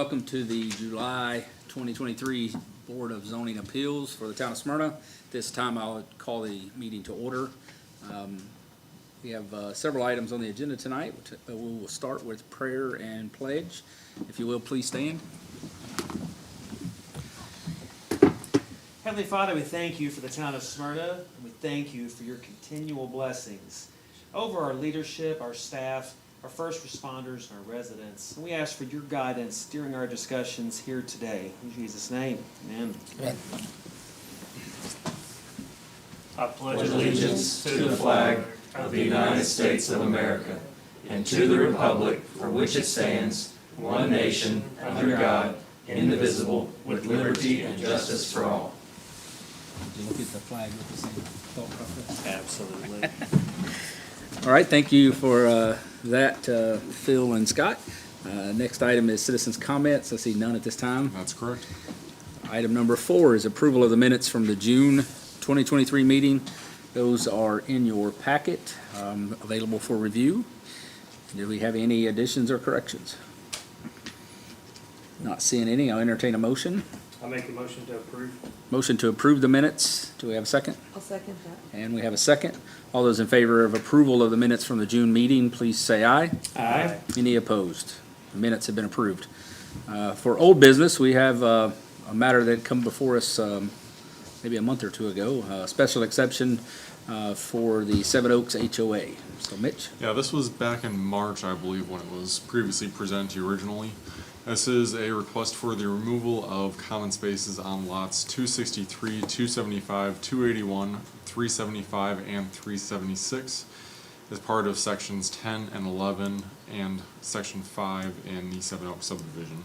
welcome to the July 2023 Board of Zoning Appeals for the Town of Smyrna. This time I'll call the meeting to order. We have several items on the agenda tonight. We will start with prayer and pledge. If you will, please stand. Heavenly Father, we thank you for the town of Smyrna, and we thank you for your continual blessings over our leadership, our staff, our first responders, and our residents. And we ask for your guidance during our discussions here today. In Jesus' name, amen. Amen. I pledge allegiance to the flag of the United States of America and to the republic for which it stands, one nation, under God, indivisible, with liberty and justice for all. Did you look at the flag with the same thought process? Absolutely. All right, thank you for that, Phil and Scott. Next item is citizens' comments. I see none at this time. That's correct. Item number 4 is approval of the minutes from the June 2023 meeting. Those are in your packet, available for review. Do we have any additions or corrections? Not seeing any. I'll entertain a motion. I make a motion to approve. Motion to approve the minutes. Do we have a second? I'll second that. And we have a second. All those in favor of approval of the minutes from the June meeting, please say aye. Aye. Any opposed? The minutes have been approved. For old business, we have a matter that come before us maybe a month or two ago, a special exception for the Seven Oaks HOA. So Mitch? Yeah, this was back in March, I believe, when it was previously presented to you originally. This is a request for the removal of common spaces on lots 263, 275, 281, 375, and 376 as part of sections 10 and 11 and section 5 in the Seven Oaks subdivision.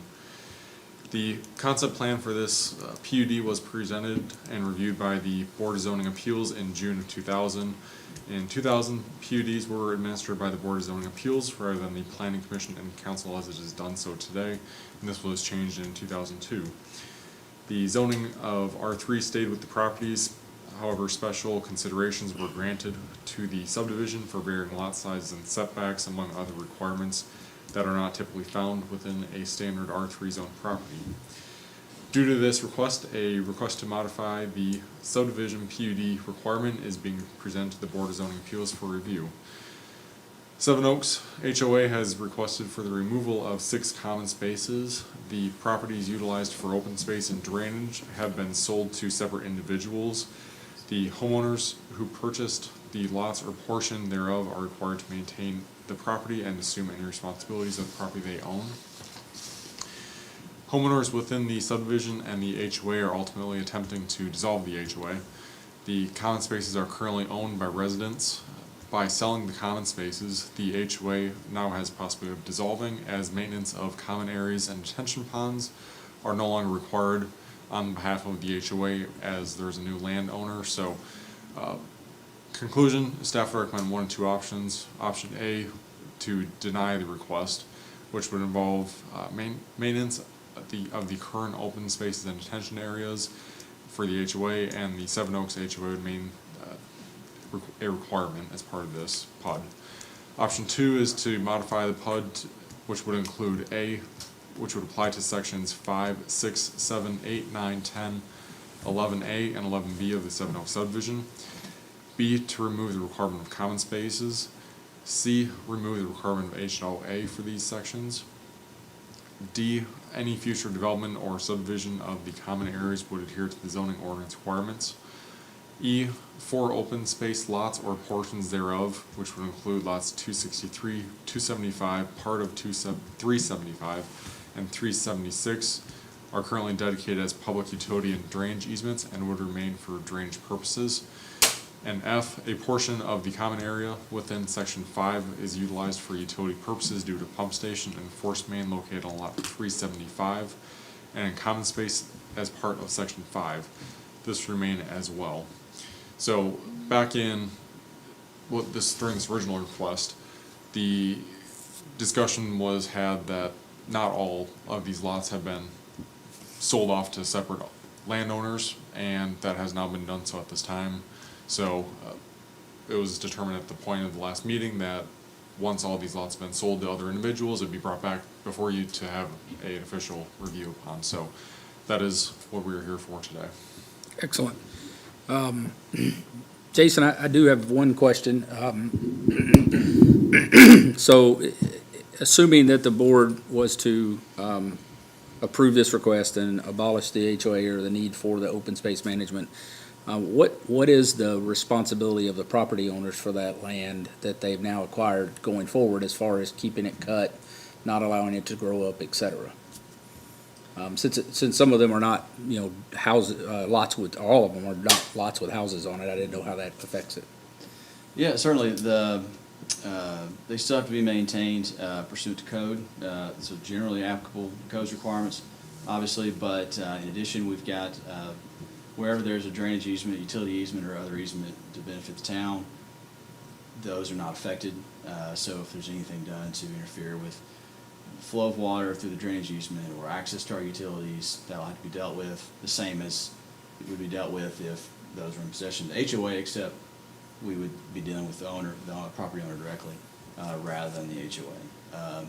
The concept plan for this PUD was presented and reviewed by the Board of Zoning Appeals in June of 2000. In 2000, PUDs were administered by the Board of Zoning Appeals rather than the Planning Commission and Council as it is done so today, and this was changed in 2002. The zoning of R3 stayed with the properties, however special considerations were granted to the subdivision for varying lot sizes and setbacks among other requirements that are not typically found within a standard R3 zone property. Due to this request, a request to modify the subdivision PUD requirement is being presented to the Board of Zoning Appeals for review. Seven Oaks HOA has requested for the removal of 6 common spaces. The properties utilized for open space and drainage have been sold to separate individuals. The homeowners who purchased the lots or portion thereof are required to maintain the property and assume any responsibilities of the property they own. Homeowners within the subdivision and the HOA are ultimately attempting to dissolve the HOA. The common spaces are currently owned by residents. By selling the common spaces, the HOA now has the possibility of dissolving, as maintenance of common areas and detention ponds are no longer required on behalf of the HOA as there's a new landowner. So, conclusion, staff would recommend one of 2 options. Option A, to deny the request, which would involve maintenance of the current open spaces and detention areas for the HOA, and the Seven Oaks HOA would mean a requirement as part of this PUD. Option 2 is to modify the PUD, which would include A, which would apply to sections 5, 6, 7, 8, 9, 10, 11A, and 11B of the Seven Oaks subdivision. B, to remove the requirement of common spaces. C, remove the requirement of HOA for these sections. D, any future development or subdivision of the common areas would adhere to the zoning ordinance requirements. E, 4 open space lots or portions thereof, which would include lots 263, 275, part of 375, and 376, are currently dedicated as public utility and drainage easements and would remain for drainage purposes. And F, a portion of the common area within section 5 is utilized for utility purposes due to pump station and force main located on lot 375 and in common space as part of section 5. This remain as well. So back in during this original request, the discussion was had that not all of these lots have been sold off to separate landowners, and that has now been done so at this time. So it was determined at the point of the last meeting that once all these lots have been sold to other individuals, it'd be brought back before you to have an official review upon. So that is what we're here for today. Excellent. Jason, I do have one question. So, assuming that the board was to approve this request and abolish the HOA or the need for the open space management, what is the responsibility of the property owners for that land that they've now acquired going forward as far as keeping it cut, not allowing it to grow up, et cetera? Since some of them are not, lots with, all of them are not lots with houses on it, I didn't know how that affects it. Yeah, certainly, they still have to be maintained pursuant to code, so generally applicable codes requirements, obviously, but in addition, we've got, wherever there's a drainage easement, utility easement, or other easement to benefit the town, those are not affected, so if there's anything done to interfere with flow of water through the drainage easement or access to our utilities, that'll have to be dealt with, the same as it would be dealt with if those were in possession of the HOA, except we would be dealing with the owner, the property owner directly, rather than the HOA.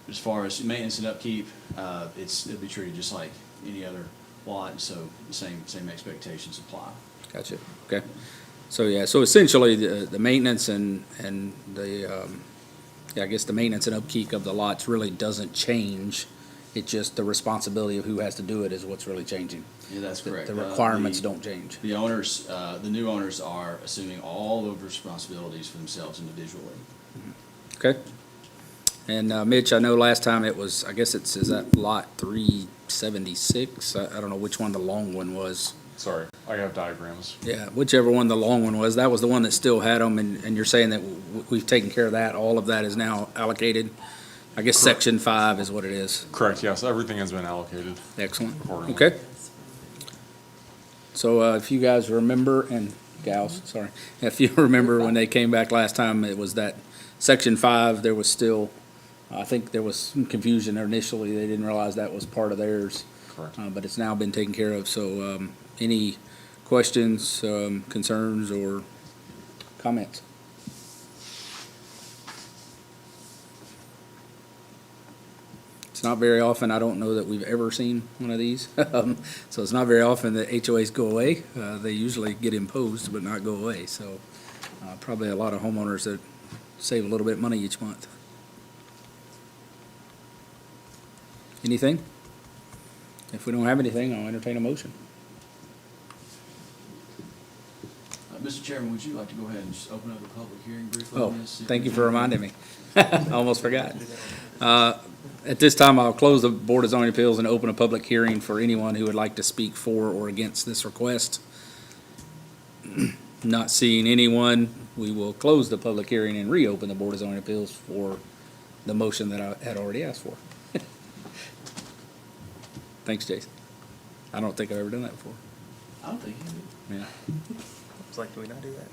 As far as maintenance and upkeep, it'll be treated just like any other lot, so the same expectations apply. Gotcha, okay. So essentially, the maintenance and the, I guess the maintenance and upkeep of the lots really doesn't change. It's just the responsibility of who has to do it is what's really changing. Yeah, that's correct. The requirements don't change. The owners, the new owners are assuming all of the responsibilities for themselves individually. Okay. And Mitch, I know last time it was, I guess is that lot 376? I don't know which one the long one was. Sorry, I have diagrams. Yeah, whichever one the long one was, that was the one that still had them, and you're saying that we've taken care of that, all of that is now allocated? I guess Correct. section 5 is what it is. Correct, yes, everything has been allocated. Excellent, Accordingly. okay. So if you guys remember, and gals, sorry, if you remember when they came back last time, it was that section 5, there was still, I think there was some confusion there initially, they didn't realize that was part of theirs. Correct. But it's now been taken care of, so any questions, concerns, or comments? It's not very often, I don't know that we've ever seen one of these. So it's not very often that HOAs go away. They usually get imposed but not go away, so probably a lot of homeowners that save a little bit of money each month. Anything? If we don't have anything, I'll entertain a motion. Mr. Chairman, would you like to go ahead and just open up the public hearing briefly Oh, on this? thank you for reminding me. I almost forgot. At this time, I'll close the Board of Zoning Appeals and open a public hearing for anyone who would like to speak for or against this request. Not seeing anyone, we will close the public hearing and reopen the Board of Zoning Appeals for the motion that I had already asked for. Thanks, Jason. I don't think I've ever done that before. I don't think you did. Yeah. It's like, do we not do that?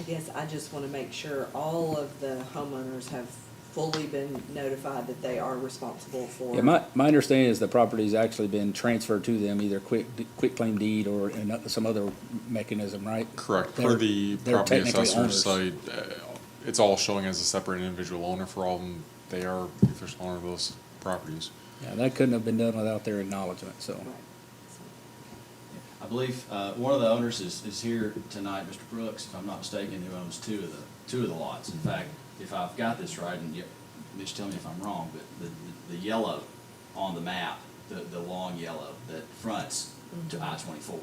I guess I just want to make sure all of the homeowners have fully been notified that they are responsible for. Yeah, my understanding is the property's actually been transferred to them, either quick claim deed or in some other mechanism, right? Correct, They're- per the they're property technically assessor's owners. site, it's all showing as a separate individual owner for all of them. They are the official owner of those properties. Yeah, that couldn't have been done without their acknowledgement, so. Right. I believe one of the owners is here tonight, Mr. Brooks, if I'm not mistaken, who owns two of the lots. In fact, if I've got this right, and Mitch, tell me if I'm wrong, but the yellow on the map, the long yellow that fronts to I-24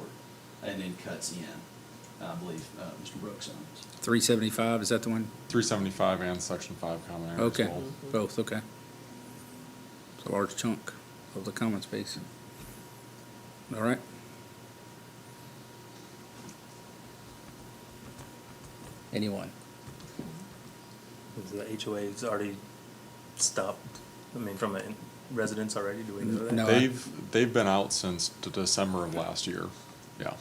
and then cuts in, I believe Mr. Brooks owns. 375, is that the one? 375 and section 5 common area as Okay, well. both, okay. It's a large chunk of the common space. All right. Anyone? Is the HOA's already stopped, I mean, from a residence already, do we know that? No. They've been out since December of last year, yeah.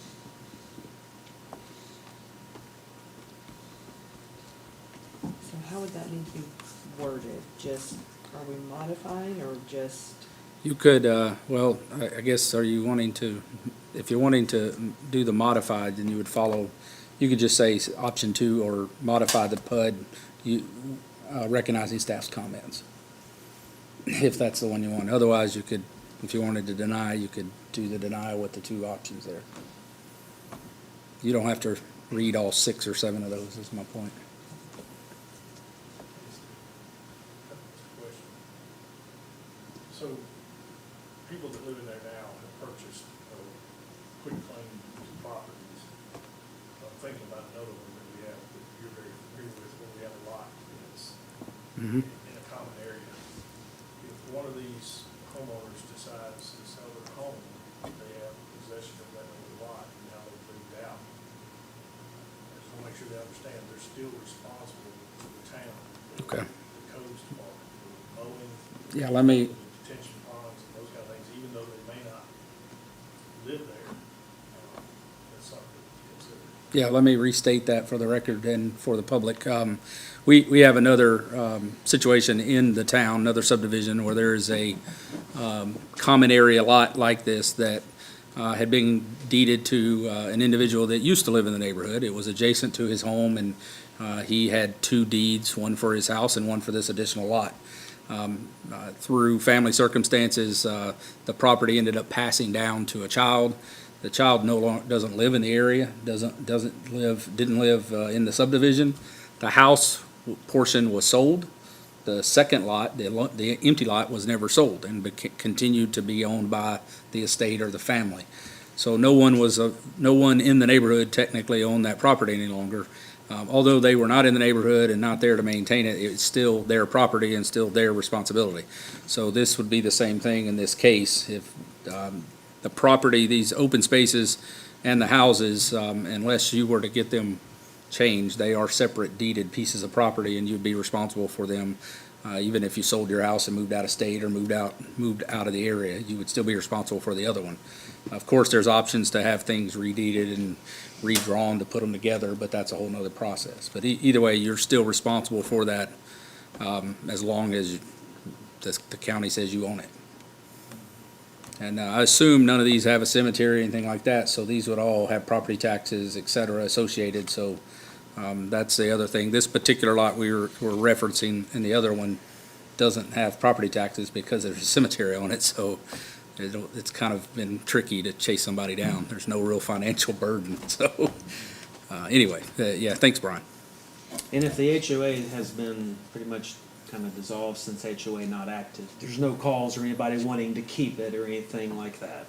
So how would that need to be worded? Just, are we modifying or just? You could, well, I guess, are you wanting to, if you're wanting to do the modified, then you would follow, you could just say option 2 or modify the PUD. recognizing staff's comments. If that's the one you want. Otherwise, you could, if you wanted to deny, you could do the denial with the two options there. You don't have to read all 6 or 7 of those, is my point. So, people that live in there now have purchased quick claim properties. I'm thinking about another one that we have, that you're very familiar with, where we have a lot that's Mhm. in a common area. If one of these homeowners decides to sell their home, they have possession of that other lot, and now they've moved out. I just want to make sure they understand they're still responsible to the town. Okay. The codes department, for mowing. Yeah, let me, Detention ponds and those kind of things, even though they may not live there, that's something to consider. yeah, let me restate that for the record and for the public. We have another situation in the town, another subdivision, where there is a common area lot like this that had been deeded to an individual that used to live in the neighborhood. It was adjacent to his home, and he had 2 deeds, one for his house and one for this additional lot. Through family circumstances, the property ended up passing down to a child. The child no longer, doesn't live in the area, didn't live in the subdivision. The house portion was sold. The second lot, the empty lot, was never sold and continued to be owned by the estate or the family. So no one in the neighborhood technically owned that property any longer. Although they were not in the neighborhood and not there to maintain it, it's still their property and still their responsibility. So this would be the same thing in this case. If the property, these open spaces and the houses, unless you were to get them changed, they are separate deeded pieces of property, and you'd be responsible for them. Even if you sold your house and moved out of state or moved out of the area, you would still be responsible for the other one. Of course, there's options to have things redeeded and redrawn to put them together, but that's a whole nother process. But either way, you're still responsible for that, as long as the county says you own it. And I assume none of these have a cemetery or anything like that, so these would all have property taxes, et cetera, associated, so that's the other thing. This particular lot we're referencing, and the other one doesn't have property taxes because there's a cemetery on it, so it's kind of been tricky to chase somebody down. There's no real financial burden, so, anyway, yeah, thanks, Brian. And if the HOA has been pretty much kind of dissolved since HOA not active, there's no calls or anybody wanting to keep it or anything like that.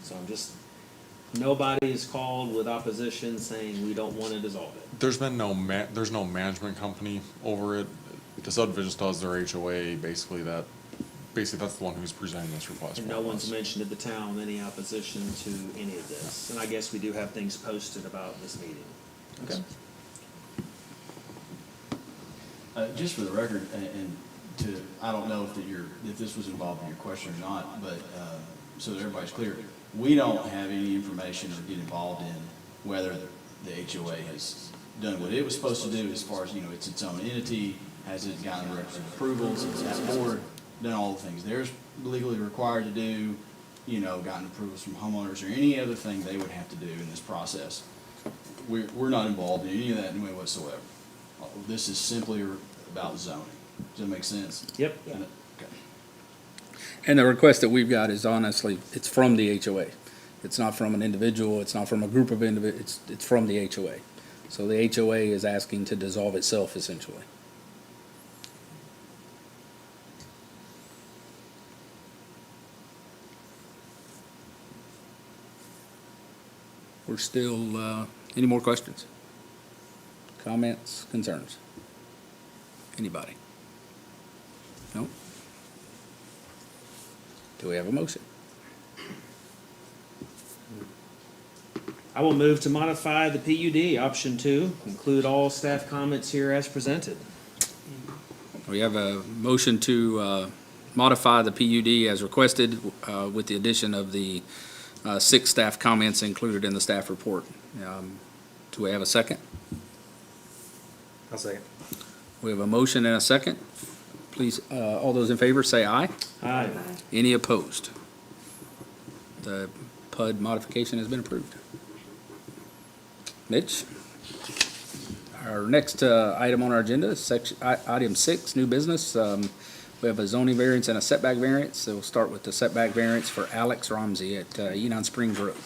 So I'm just, nobody is called with opposition saying we don't want to dissolve it. There's been there's no management company over it. The subdivision does their HOA, basically that's the one who's presenting this request. And for no one's us. mentioned at the town any opposition to any of this. And I guess we do have things posted about this meeting. Okay. Just for the record, and I don't know if this was involved in your question or not, but, so that everybody's clear, we don't have any information or get involved in whether the HOA has done what it was supposed to do as far as, it's its own entity, has it gotten requisite approvals, has that board done all the things they're legally required to do, gotten approvals from homeowners or any other thing they would have to do in this process. We're not involved in any of that in any way whatsoever. This is simply about zoning. Does that make sense? Yep. Okay. And the request that we've got is honestly, it's from the HOA. It's not from an individual, it's not from a group of individuals, it's from the HOA. So the HOA is asking to dissolve itself essentially. We're still, any more questions? Comments, concerns? Anybody? No? Do we have a motion? I will move to modify the PUD, option 2, include all staff comments here as presented. We have a motion to modify the PUD as requested with the addition of the 6 staff comments included in the staff report. Do we have a second? I'll second. We have a motion and a second. Please, all those in favor say aye. Aye. Any opposed? The PUD modification has been approved. Mitch? Our next item on our agenda is item 6, new business. We have a zoning variance and a setback variance. So we'll start with the setback variance for Alex Ramsey at Enon Springs Road.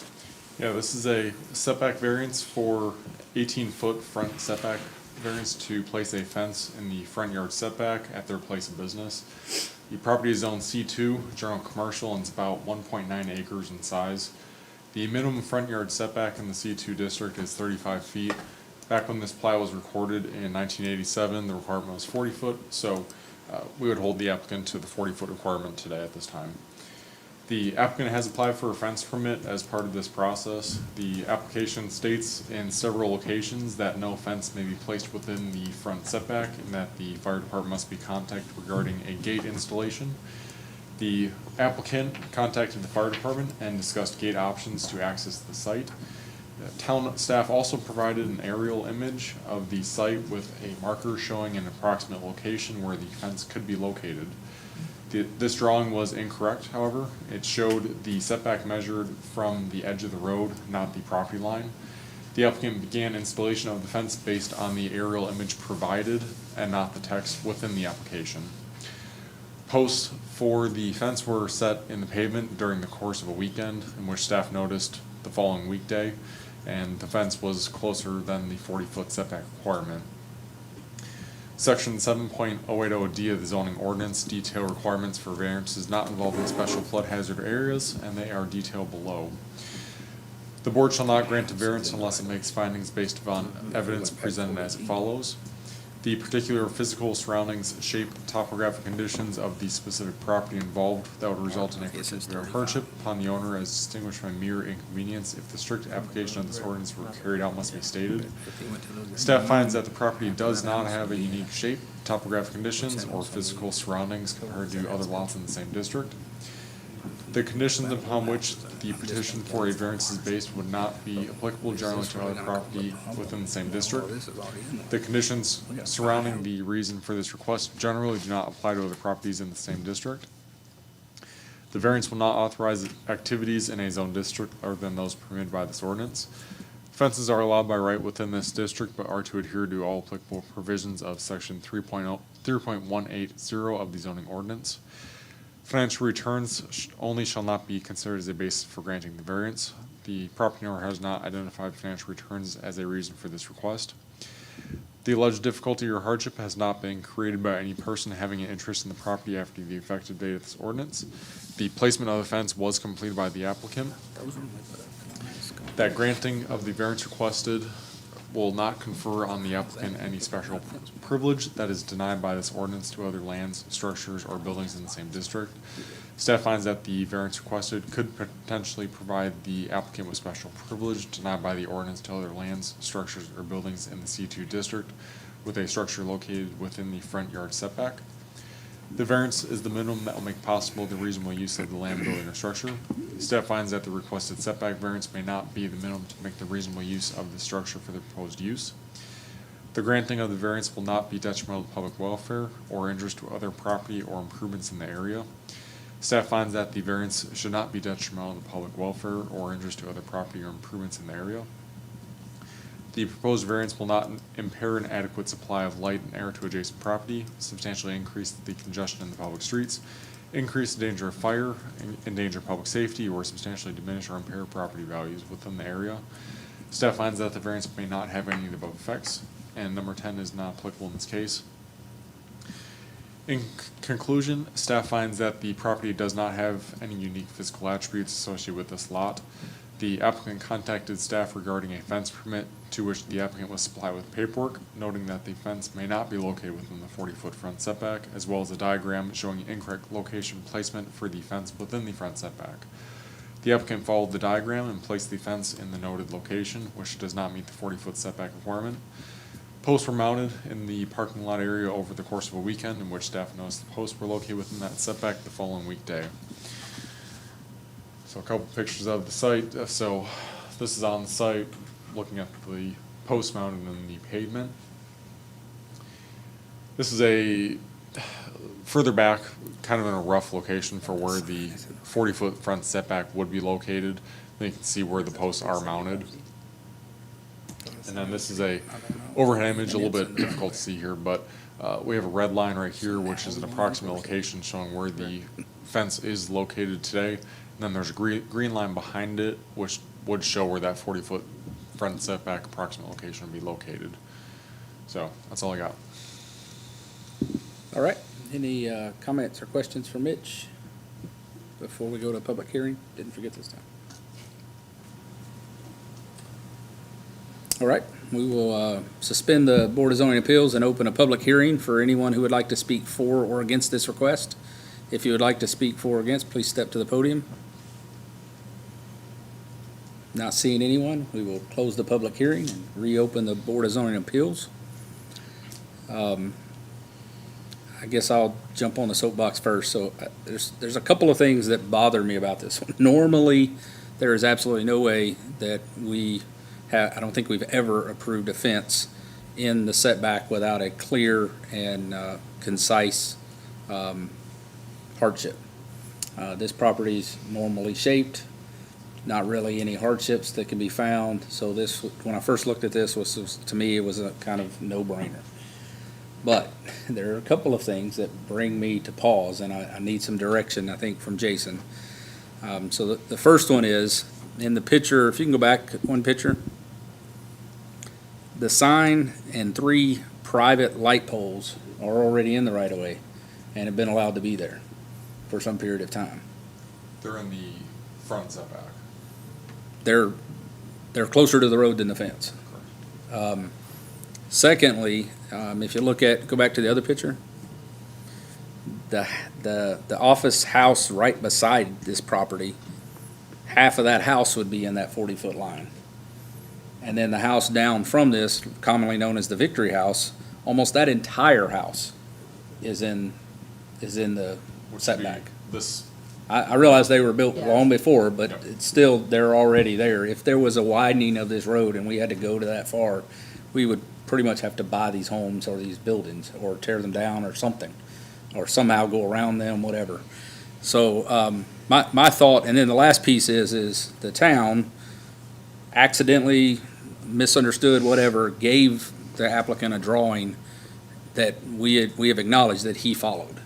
Yeah, this is a setback variance for 18-foot front setback variance to place a fence in the front yard setback at their place of business. The property is zoned C2, general commercial, and it's about 1.9 acres in size. The minimum front yard setback in the C2 district is 35 feet. Back when this plat was recorded in 1987, the requirement was 40 foot, so we would hold the applicant to the 40-foot requirement today at this time. The applicant has applied for a fence permit as part of this process. The application states in several locations that no fence may be placed within the front setback and that the fire department must be contacted regarding a gate installation. The applicant contacted the fire department and discussed gate options to access the site. Town staff also provided an aerial image of the site with a marker showing an approximate location where the fence could be located. This drawing was incorrect, however. It showed the setback measured from the edge of the road, not the property line. The applicant began installation of the fence based on the aerial image provided and not the text within the application. Posts for the fence were set in the pavement during the course of a weekend in which staff noticed the following weekday, and the fence was closer than the 40-foot setback requirement. Section 7.080D of the zoning ordinance detail requirements for variances not involving special flood hazard areas, and they are detailed below. The board shall not grant a variance unless it makes findings based upon evidence presented as follows. The particular physical surroundings, shape, topographic conditions of the specific property involved that would result in a particular hardship upon the owner as distinguished from a mere inconvenience if the strict application of this ordinance were carried out must be stated. Staff finds that the property does not have a unique shape, topographic conditions, or physical surroundings compared to other lots in the same district. The conditions upon which the petition for a variance is based would not be applicable generally to other property within the same district. The conditions surrounding the reason for this request generally do not apply to other properties in the same district. The variance will not authorize activities in a zone district other than those permitted by this ordinance. Fences are allowed by right within this district but are to adhere to all applicable provisions of section 3.180 of the zoning ordinance. Financial returns only shall not be considered as a basis for granting the variance. The property owner has not identified financial returns as a reason for this request. The alleged difficulty or hardship has not been created by any person having an interest in the property after the effective date of this ordinance. The placement of the fence was completed by the applicant. That granting of the variance requested will not confer on the applicant any special privilege that is denied by this ordinance to other lands, structures, or buildings in the same district. Staff finds that the variance requested could potentially provide the applicant with special privilege denied by the ordinance to other lands, structures, or buildings in the C2 district with a structure located within the front yard setback. The variance is the minimum that will make possible the reasonable use of the land, building, or structure. Staff finds that the requested setback variance may not be the minimum to make the reasonable use of the structure for the proposed use. The granting of the variance will not be detrimental to public welfare or injurious to other property or improvements in the area. Staff finds that the variance should not be detrimental to public welfare or injurious to other property or improvements in the area. The proposed variance will not impair an adequate supply of light and air to adjacent property, substantially increase the congestion in the public streets, increase the danger of fire, endanger public safety, or substantially diminish or impair property values within the area. Staff finds that the variance may not have any of the above effects, and number 10 is not applicable in this case. In conclusion, staff finds that the property does not have any unique physical attributes associated with this lot. The applicant contacted staff regarding a fence permit to which the applicant was supplied with paperwork, noting that the fence may not be located within the 40-foot front setback, as well as a diagram showing incorrect location placement for the fence within the front setback. The applicant followed the diagram and placed the fence in the noted location, which does not meet the 40-foot setback requirement. Posts were mounted in the parking lot area over the course of a weekend, in which staff noticed the posts were located within that setback the following weekday. So a couple pictures of the site. So this is on the site, looking at the post mounted in the pavement. This is a further back, kind of in a rough location for where the 40-foot front setback would be located. Then you can see where the posts are mounted. And then this is a overhead image, a little bit difficult to see here, but we have a red line right here, which is an approximate location showing where the fence is located today. And then there's a green line behind it, which would show where that 40-foot front setback approximate location would be located. So that's all I got. All right, any comments or questions for Mitch before we go to public hearing? Didn't forget this time. All right, we will suspend the Board of Zoning Appeals and open a public hearing for anyone who would like to speak for or against this request. If you would like to speak for or against, please step to the podium. Not seeing anyone, we will close the public hearing and reopen the Board of Zoning Appeals. I guess I'll jump on the soapbox first. So there's a couple of things that bother me about this one. Normally, there is absolutely no way that I don't think we've ever approved a fence in the setback without a clear and concise hardship. This property's normally shaped, not really any hardships that can be found. So this, when I first looked at this, to me, it was a kind of no-brainer. But there are a couple of things that bring me to pause, and I need some direction, I think, from Jason. So the first one is, in the picture, if you can go back one picture, the sign and 3 private light poles are already in the right-of-way and have been allowed to be there for some period of time. They're in the front setback. They're closer to the road than the fence. Secondly, if you go back to the other picture, the office house right beside this property, half of that house would be in that 40-foot line. And then the house down from this, commonly known as the Victory House, almost that entire house is in the setback. This, I realize they were built Yeah. long before, but Yep. it's still, they're already there. If there was a widening of this road and we had to go to that far, we would pretty much have to buy these homes or these buildings or tear them down or something, or somehow go around them, whatever. So, my thought, and then the last piece is the town accidentally misunderstood, whatever, gave the applicant a drawing that we have acknowledged that he followed.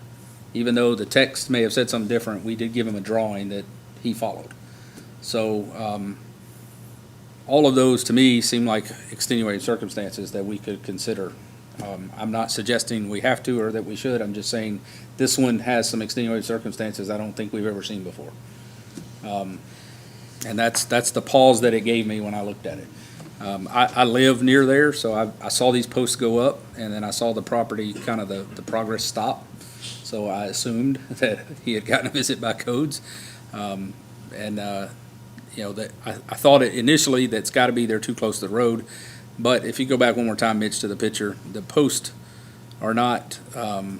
Even though the text may have said something different, we did give him a drawing that he followed. So, all of those, to me, seem like extenuating circumstances that we could consider. I'm not suggesting we have to or that we should, I'm just saying this one has some extenuating circumstances I don't think we've ever seen before. And that's the pause that it gave me when I looked at it. I live near there, so I saw these posts go up, and then I saw the property, kind of the progress stop. So I assumed that he had gotten a visit by codes. That I thought it initially that's got to be they're too close to the road. But if you go back one more time, Mitch, to the picture, the posts are not, I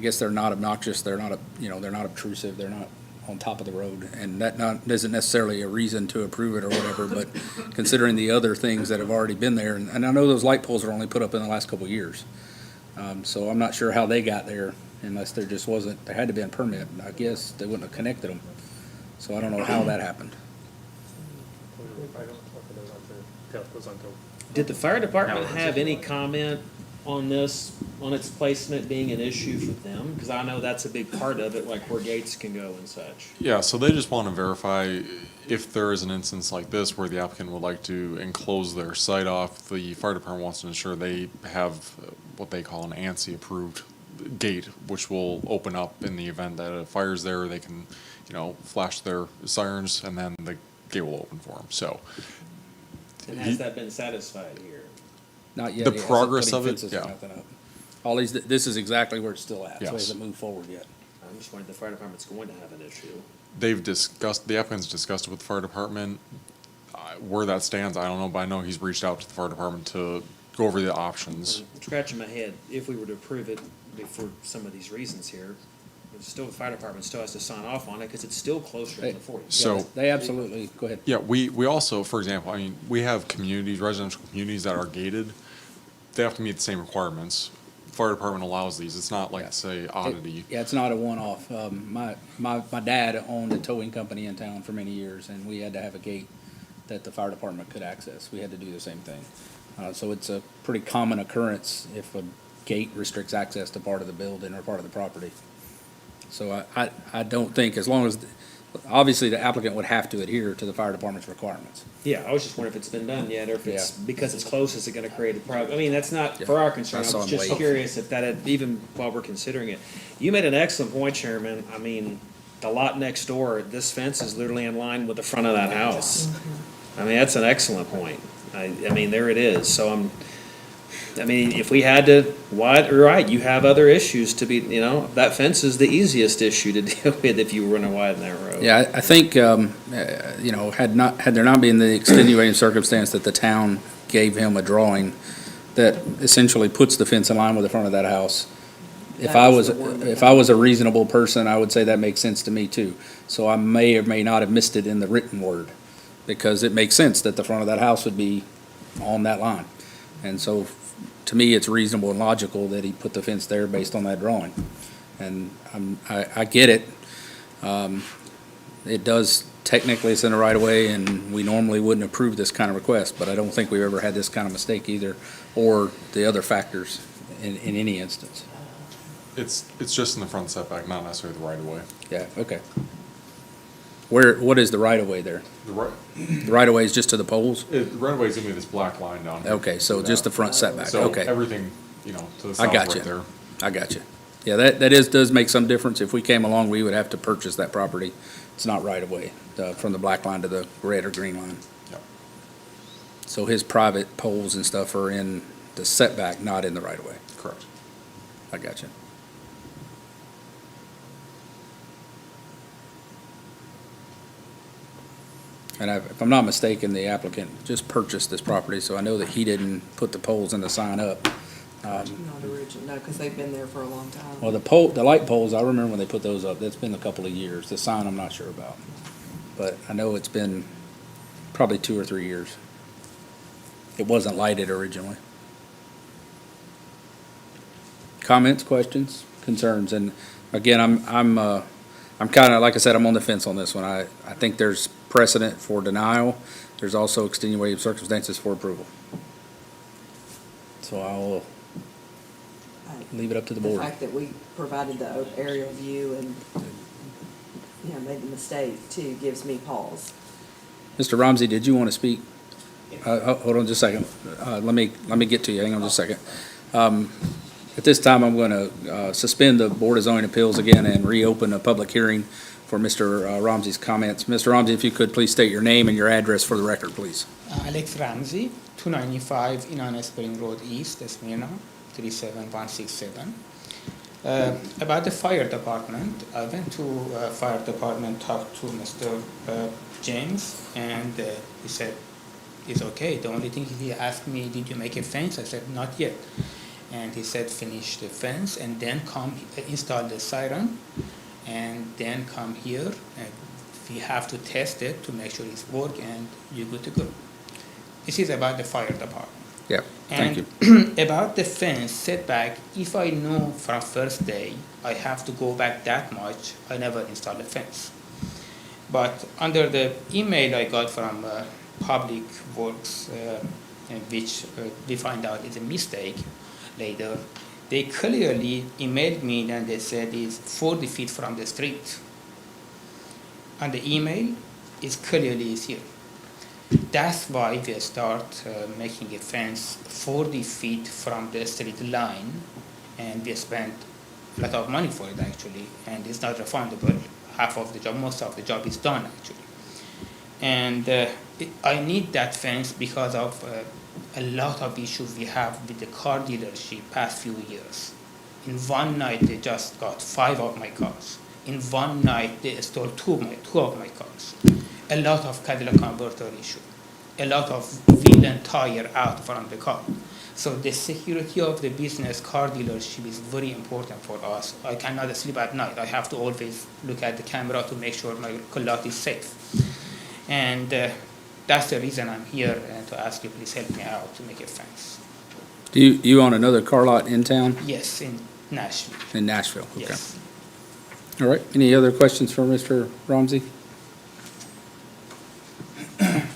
guess they're not obnoxious. They're not, they're not obtrusive. They're not on top of the road. And that isn't necessarily a reason to approve it or whatever, but considering the other things that have already been there. And I know those light poles are only put up in the last couple of years. So I'm not sure how they got there unless there just wasn't, there had to be a permit. I guess they wouldn't have connected them. So I don't know how that happened. Did the fire department have any comment on this, on its placement being an issue for them? Because I know that's a big part of it, like where gates can go and such. yeah, so they just want to verify if there is an instance like this where the applicant would like to enclose their site off, the fire department wants to ensure they have what they call an ANSI approved gate, which will open up in the event that a fire's there, they can, flash their sirens and then the gate will open for them, so. And has that been satisfied here? Not yet. The He hasn't progress put any of it, fences or yeah. nothing up. All these, this is exactly where it's still at, so it Yes. hasn't moved forward yet. I'm just wondering if the fire department's going to have an issue. The applicant's discussed it with the fire department. Where that stands, I don't know, but I know he's reached out to the fire department to go over the options. I'm scratching my head, if we were to approve it for some of these reasons here, it's still, the fire department still has to sign off on it, because it's still closer to the 40. So- They absolutely, go ahead. Yeah, we also, for example, we have communities, residential communities that are gated. They have to meet the same requirements. Fire department allows these. It's not Yeah. like, say, oddity. Yeah, it's not a one-off. My dad owned a towing company in town for many years, and we had to have a gate that the fire department could access. We had to do the same thing. So it's a pretty common occurrence if a gate restricts access to part of the building or part of the property. So I don't think, as long as, obviously, the applicant would have to adhere to the fire department's requirements. Yeah, I was just wondering if it's been done yet, or if it's, Yeah. because it's close, is it gonna create a problem? I mean, that's not Yeah. for our concern, I That's was on just weight. curious if that had, even while we're considering it. You made an excellent point, Chairman. I mean, the lot next door, this fence is literally in line with the front of that house. I mean, that's an excellent point. I mean, there it is, so I mean, if we had to, you're right, you have other issues to be, you know, that fence is the easiest issue to deal with if you were gonna widen that road. Yeah, I think, you know, had there not been the extenuating circumstance that the town gave him a drawing that essentially puts the fence in line with the front of that house, if I was a reasonable person, I would say that makes sense to me too. So I may or may not have missed it in the written word, because it makes sense that the front of that house would be on that line. And so, to me, it's reasonable and logical that he put the fence there based on that drawing. And I get it. It does, technically, it's in the right of way, and we normally wouldn't approve this kind of request, but I don't think we've ever had this kind of mistake either, or the other factors in any instance. It's just in the front setback, not necessarily the right of way. Yeah, okay. What is the right of way there? The right of way is just to the poles? The right of way is gonna be this black line down here. Okay, so just the front setback, So okay. everything, you know, to the I south got right you. there. I got you. Yeah, that does make some difference. If we came along, we would have to purchase that property. It's not right of way, from the black line to the red or green line. Yep. So his private poles and stuff are in the setback, not in the right of way. Correct. I got you. And if I'm not mistaken, the applicant just purchased this property, so I know that he didn't put the poles in the sign up. Not original, no, because they've been there for a long time. Well, the light poles, I remember when they put those up, that's been a couple of years. The sign, I'm not sure about. But I know it's been probably 2 or 3 years. It wasn't lighted originally. Comments, questions, concerns? And again, I'm kind of, like I said, I'm on the fence on this one. I think there's precedent for denial. There's also extenuating circumstances for approval. So I'll leave it up to the board. The fact that we provided the aerial view and, you know, made the mistake too gives me pause. Mr. Ramsey, did you want to speak? Hold on just a second. Let me get to you. Hang on just a second. At this time, I'm going to suspend the Board of Zoning Appeals again and reopen a public hearing for Mr. Ramsey's comments. Mr. Ramsey, if you could please state your name and your address for the record, please. Alex Ramsey, 295 Inanna Spring Road East, Smyrna, 37167. About the fire department, I went to fire department, talked to Mr. James, and he said, it's okay. The only thing he asked me, did you make a fence? I said, not yet. And he said, finish the fence and then come install the siren and then come here. And we have to test it to make sure it's work and you're good to go. This is about the fire department. Yeah, thank you. And about the fence setback, if I know from first day I have to go back that much, I never install the fence. But under the email I got from Public Works, which we find out is a mistake later, they clearly emailed me and they said it's 40 feet from the street. And the email is clearly is here. That's why we start making a fence 40 feet from the street line, and we spent a lot of money for it actually, and it's not refundable. Half of the job, most of the job is done actually. And I need that fence because of a lot of issues we have with the car dealership past few years. In one night they just got 5 of my cars. In one night they stole 2 of my cars. A lot of Cadillac converter issue. A lot of wheel and tire out from the car. So the security of the business car dealership is very important for us. I cannot sleep at night. I have to always look at the camera to make sure my lot is safe. And that's the reason I'm here, and to ask you please help me out to make a fence. Do you own another car lot in town? Yes, in Nashville. In Nashville? Okay. Yes. All right, any other questions for Mr. Ramsey?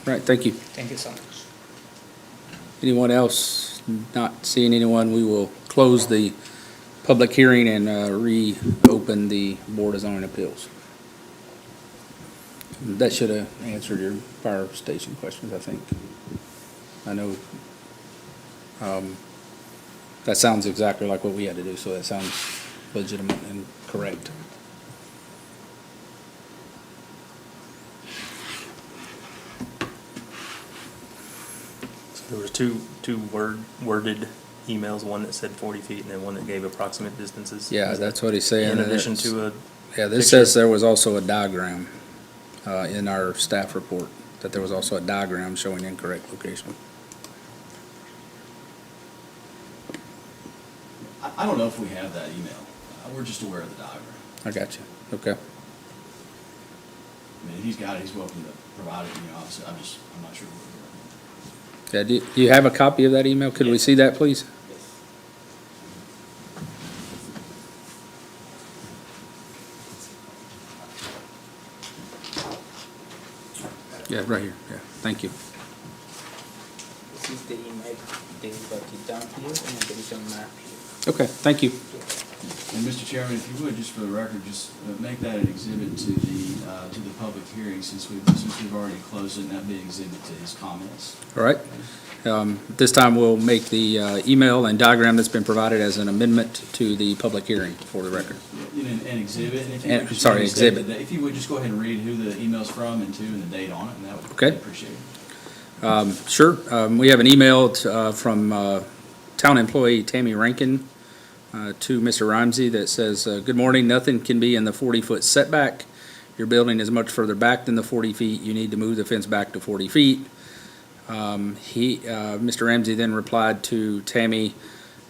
Right, thank you. Thank you so much. Anyone else? Not seeing anyone, we will close the public hearing and reopen the Board of Zoning Appeals. That should have answered your fire station questions, I think. I know, that sounds exactly like what we had to do, so that sounds legitimate and correct. So there was two worded emails, one that said 40 feet and then one that gave approximate distances. Yeah, that's what he's saying. In addition to a, Yeah, this picture. says there was also a diagram, in our staff report, that there was also a diagram showing incorrect location. I don't know if we have that email. We're just aware of the diagram. I got you, okay. I mean, if he's got it, he's welcome to provide it, obviously, I'm not sure. Yeah, do you have a copy of that email? Could we see that, please? Yeah, right here, yeah, thank you. This is the email, they got it down here, and there is a map here. Okay, thank you. And Mr. Chairman, if you would, just for the record, just make that an exhibit to the public hearing, since we've already closed it, and that be an exhibit to his comments. All right. This time we'll make the email and diagram that's been provided as an amendment to the public hearing for the record. An exhibit. And if you And- would just sorry, maybe state exhibit. the date- If you would just go ahead and read who the email's from and the date on it, and that would be Okay. appreciated. Sure. We have an email from town employee Tammy Rankin to Mr. Ramsey that says, "Good morning. Nothing can be in the 40-foot setback. Your building is much further back than the 40 feet. You need to move the fence back to 40 feet." Mr. Ramsey then replied to Tammy,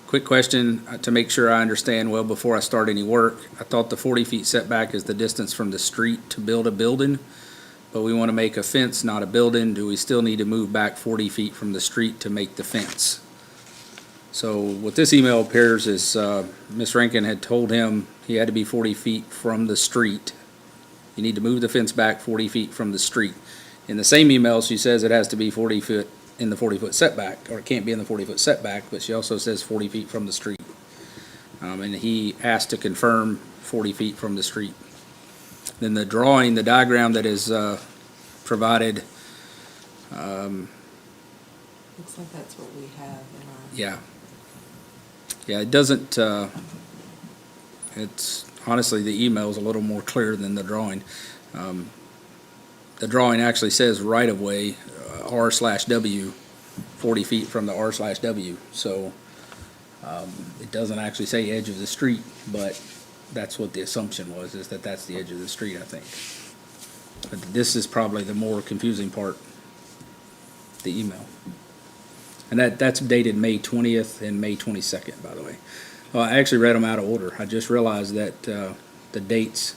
"Quick question to make sure I understand well before I start any work. I thought the 40 feet setback is the distance from the street to build a building, but we want to make a fence, not a building. Do we still need to move back 40 feet from the street to make the fence?" So what this email appears is, Ms. Rankin had told him he had to be 40 feet from the street. You need to move the fence back 40 feet from the street. In the same email, she says it has to be 40 foot in the 40-foot setback, or it can't be in the 40-foot setback, but she also says 40 feet from the street. And he asked to confirm 40 feet from the street. Then the drawing, the diagram that is provided, Looks like that's what we have in our. yeah. Yeah, it doesn't, it's, honestly, the email's a little more clear than the drawing. The drawing actually says right-of-way, R/W, 40 feet from the R/W. So, it doesn't actually say edge of the street, but that's what the assumption was, is that that's the edge of the street, I think. But this is probably the more confusing part, the email. And that's dated May 20th and May 22nd, by the way. Well, I actually read them out of order. I just realized that the dates,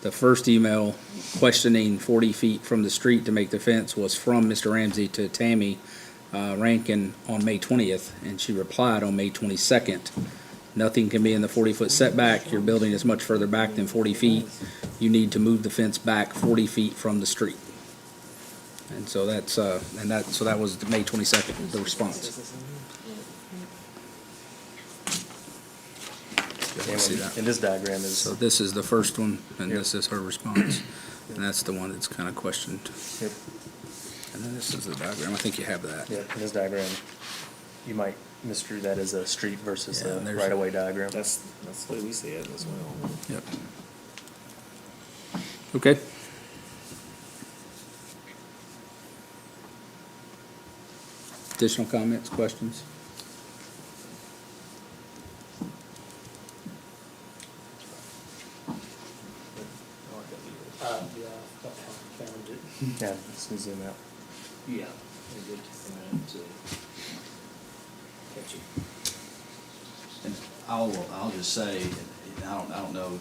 the first email questioning 40 feet from the street to make the fence was from Mr. Ramsey to Tammy Rankin on May 20th, and she replied on May 22nd. Nothing can be in the 40-foot setback. Your building is much further back than 40 feet. You need to move the fence back 40 feet from the street. And so that's, so that was May 22nd, the response. and See that? and this diagram So is, this is the first one, and Yep. this is her response. And that's the one that's kind of questioned. Yep. And then this is the diagram. I think you have that. yeah, in this diagram, you might misdrew that as a street versus Yeah, a and there's- right-of-way diagram. That's the way we see it as well. Yep. Okay. Additional comments, questions? Yeah, let's zoom out. Yeah. And I'll just say, and I don't know,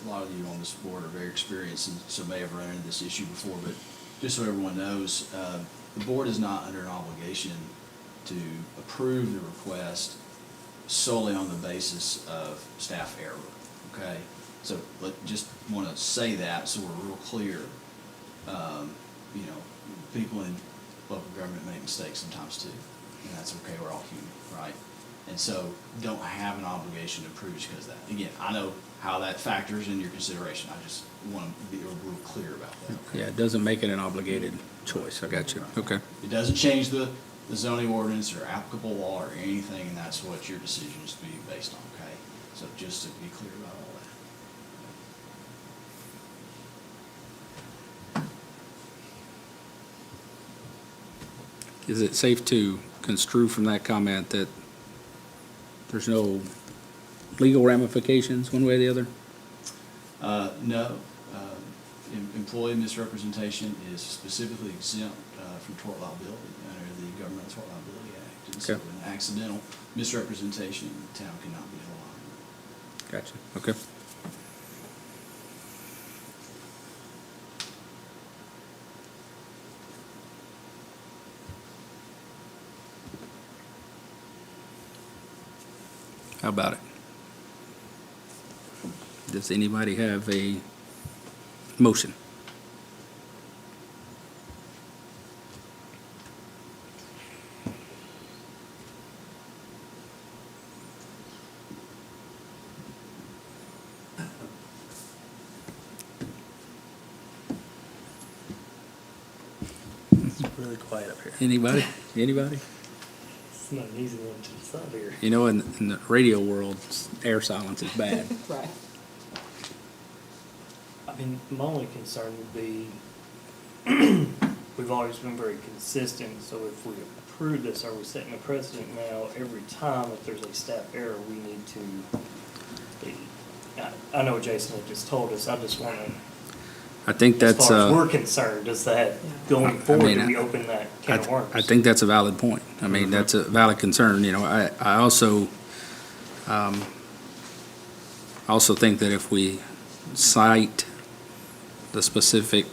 a lot of you on this board are very experienced and so may have run into this issue before, but just so everyone knows, the board is not under an obligation to approve the request solely on the basis of staff error, okay? So, just want to say that so we're real clear. You know, people in local government make mistakes sometimes too, and that's okay, we're all human, right? And so, don't have an obligation to approve just because of that. Again, I know how that factors in your consideration, I just want to be real clear about that. Yeah, it doesn't make it an obligated choice. I got you. Okay. It doesn't change the zoning ordinance or applicable law or anything, and that's what your decision is to be based on, okay? So just to be clear about all that. Is it safe to construe from that comment that there's no legal ramifications one way or the other? No, employee misrepresentation is specifically exempt from tort liability under the Government Tort Liability Act. And so Okay. an accidental misrepresentation, the town cannot be held liable. Gotcha. Okay. How about it? Does anybody have a motion? It's really quiet up here. Anybody? Anybody? It's not an easy one to decide here. You know, in the radio world, air silence is bad. Right. I mean, my only concern would be, we've always been very consistent, so if we approve this, are we setting a precedent now every time if there's a staff error, we need to, I know what Jason had just told us, I just want to, I think as that's, far as we're concerned, does that, going forward, mean, do we open that can of worms? I think that's a valid point. I mean, that's a valid concern, you know, I also think that if we cite the specific